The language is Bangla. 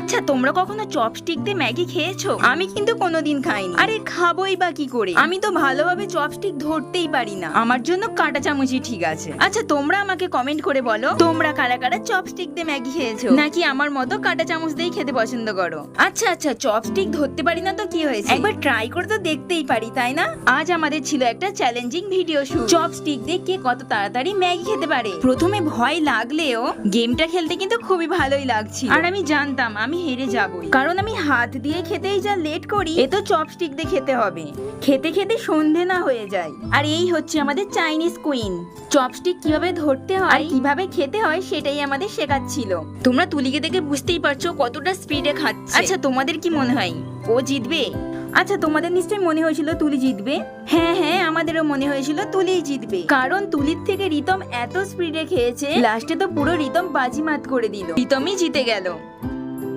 আচ্ছা তোমরা কখনো চপস্টিক দিয়ে ম্যাগি খেয়েছো? আমি কিন্তু কোনোদিন খাইনি। আরে খাবোই বা কি করে, আমি তো ভালোভাবে চপস্টিক ধরতেই পারি না, আমার জন্য কাঁটা চামচই ঠিক আছে। আচ্ছা তোমরা আমাকে কমেন্ট করে বলো তোমরা কারা কারা চপস্টিক দিয়ে ম্যাগি খেয়েছো, নাকি আমার মতো কাঁটা চামচ দিয়ে খেতে পছন্দ করো। আচ্ছা আচ্ছা চপস্টিক ধরতে পারি না তো কি হয়েছে, একবার ট্রাই করে তো দেখতেই পারি তাই না? আজ আমাদের ছিল একটা চ্যালেঞ্জিং ভিডিও শুট, চপস্টিক দিয়ে কে কত তাড়াতাড়ি ম্যাগি খেতে পারে। প্রথমে ভয় লাগলেও গেমটা খেলতে কিন্তু খুবই ভালোই লাগছিল, আর আমি জানতাম আমি হেরে যাবই, কারণ আমি হাত দিয়ে খেতেই যা লেট করি, এ তো চপস্টিক দিয়ে খেতে হবে, খেতে খেতে সন্ধে না হয়ে যায়। আর এই হচ্ছে আমাদের চাইনিজ কুইন, চপস্টিক কিভাবে ধরতে হয় আর কিভাবে খেতে হয় সেটাই আমাদের শেখাচ্ছিল। তোমরা তুলিকে দেখে বুঝতেই পারছো কতটা স্পিডে খাচ্ছে। আচ্ছা তোমাদের কি মনে হয় ও জিতবে? আচ্ছা তোমাদের নিশ্চয়ই মনে হয়েছিল তুলি জিতবে। হ্যাঁ হ্যাঁ আমাদেরও মনে হয়েছিল তুলিই জিতবে, কারণ তুলির থেকে রিতম এত স্পিডে খেয়েছে, লাস্টে তো পুরো রিতম বাজিমাত করে দিল, রিতমই জিতে গেল।